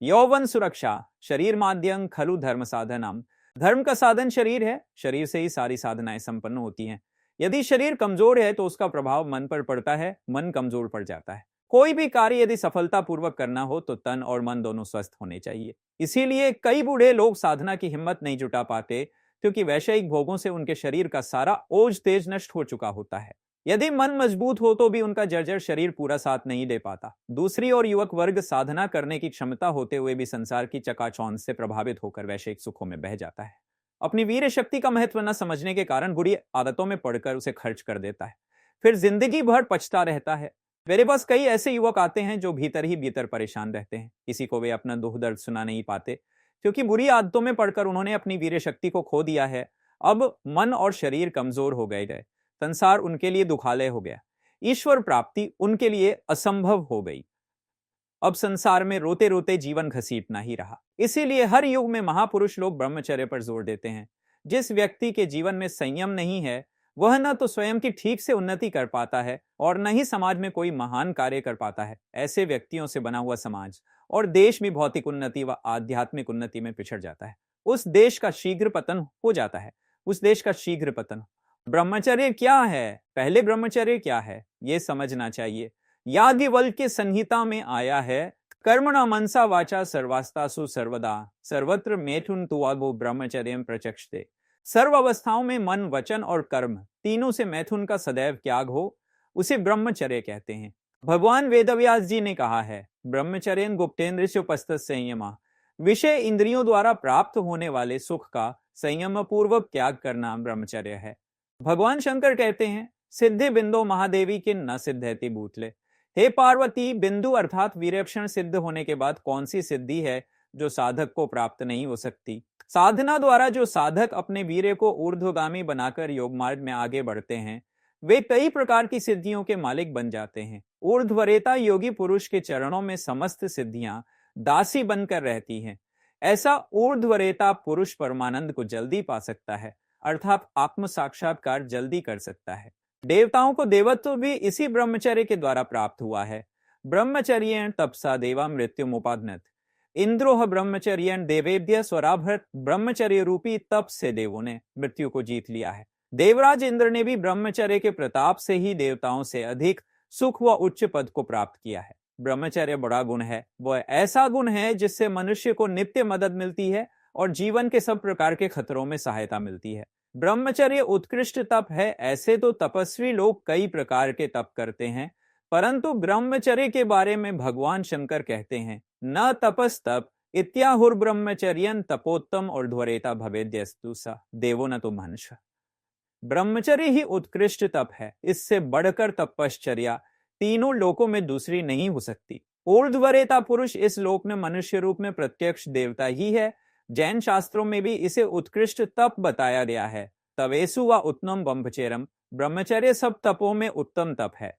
यौवन सुरक्षा शरीर माध्यम खलु धर्म साधनम। धर्म का साधन शरीर है, शरीर से ही सारी साधनाएं संपन्न होती हैं। यदि शरीर कमजोर है तो उसका प्रभाव मन पर पड़ता है, मन कमजोर पड़ जाता है। कोई भी कार्य यदि सफलतापूर्वक करना हो तो तन और मन दोनों स्वस्थ होने चाहिए। इसीलिए कई बूढ़े लोग साधना की हिम्मत नहीं जुटा पाते, क्योंकि वैश्विक भोगों से उनके शरीर का सारा ओज तेज नष्ट हो चुका होता है। यदि मन मजबूत हो तो भी उनका जर्जर शरीर पूरा साथ नहीं दे पाता। दूसरी ओर युवक वर्ग साधना करने की क्षमता होते हुए भी संसार की चकाचौंध से प्रभावित होकर वैश्विक सुखों में बह जाता है। अपनी वीर शक्ति का महत्व न समझने के कारण बुरी आदतों में पड़कर उसे खर्च कर देता है, फिर जिंदगी भर पछता रहता है। मेरे पास कई ऐसे युवक आते हैं जो भीतर ही भीतर परेशान रहते हैं, किसी को वे अपना दुख दर्द सुना नहीं पाते, क्योंकि बुरी आदतों में पड़कर उन्होंने अपनी वीर शक्ति को खो दिया है। अब मन और शरीर कमजोर हो गए, संसार उनके लिए दुखालय हो गया, ईश्वर प्राप्ति उनके लिए असंभव हो गई। अब संसार में रोते रोते जीवन घसीटना ही रहा। इसीलिए हर युग में महापुरुष लोग ब्रह्मचर्य पर जोर देते हैं। जिस व्यक्ति के जीवन में संयम नहीं है, वह न तो स्वयं की ठीक से उन्नति कर पाता है और न ही समाज में कोई महान कार्य कर पाता है। ऐसे व्यक्तियों से बना हुआ समाज और देश भी भौतिक उन्नति व आध्यात्मिक उन्नति में पिछड़ जाता है। उस देश का शीघ्र पतन हो जाता है, उस देश का शीघ्र पतन। ब्रह्मचर्य क्या है? पहले ब्रह्मचर्य क्या है ये समझना चाहिए। याज्ञवल्क्य संहिता में आया है, कर्मणा मनसा वाचा सर्वास्तासु सर्वदा सर्वत्र मैथुन तुवागो ब्रह्मचर्यम प्रचक्षते। सर्व अवस्थाओं में मन, वचन और कर्म तीनों से मैथुन का सदैव त्याग हो, उसे ब्रह्मचर्य कहते हैं। भगवान वेदव्यास जी ने कहा है, ब्रह्मचर्यन गुप्तेन्द्र उपस्थ संयमा। विषय इंद्रियों द्वारा प्राप्त होने वाले सुख का संयम पूर्वक त्याग करना ब्रह्मचर्य है। भगवान शंकर कहते हैं, सिद्धि बिंदु महादेवी के न सिद्धति भूतले। हे पार्वती, बिंदु अर्थात वीर्यक्षण सिद्ध होने के बाद कौन सी सिद्धि है जो साधक को प्राप्त नहीं हो सकती। साधना द्वारा जो साधक अपने वीर्य को ऊर्ध्वगामी बनाकर योग मार्ग में आगे बढ़ते हैं, वे कई प्रकार की सिद्धियों के मालिक बन जाते हैं। ऊर्ध्वरेता योगी पुरुष के चरणों में समस्त सिद्धियां दासी बनकर रहती हैं। ऐसा ऊर्ध्वरेता पुरुष परमानंद को जल्दी पा सकता है, अर्थात आत्म साक्षात्कार जल्दी कर सकता है। देवताओं को देवत्व भी इसी ब्रह्मचर्य के द्वारा प्राप्त हुआ है। ब्रह्मचर्येण तपसा देवा मृत्युमुपादनत। इंद्रोह ब्रह्मचर्येण देवेभ्य स्वराभृत। ब्रह्मचर्य रूपी तप से देवों ने मृत्यु को जीत लिया है। देवराज इंद्र ने भी ब्रह्मचर्य के प्रताप से ही देवताओं से अधिक सुख व उच्च पद को प्राप्त किया है। ब्रह्मचर्य बड़ा गुण है, वह ऐसा गुण है जिससे मनुष्य को नित्य मदद मिलती है और जीवन के सब प्रकार के खतरों में सहायता मिलती है। ब्रह्मचर्य उत्कृष्ट तप है। ऐसे तो तपस्वी लोग कई प्रकार के तप करते हैं, परंतु ब्रह्मचर्य के बारे में भगवान शंकर कहते हैं, न तपस तप इत्याहुर ब्रह्मचर्यन तपोत्तम और ध्वरेता भवेद्यस्तु स देवो न तो मनुष्य। ब्रह्मचर्य ही उत्कृष्ट तप है, इससे बढ़कर तपश्चर्या तीनों लोकों में दूसरी नहीं हो सकती। ऊर्ध्वरेता पुरुष इस लोक में मनुष्य रूप में प्रत्यक्ष देवता ही है। जैन शास्त्रों में भी इसे उत्कृष्ट तप बताया गया है। तवेसु व उत्तम ब्रह्मचर्यम। ब्रह्मचर्य सब तपों में उत्तम तप है।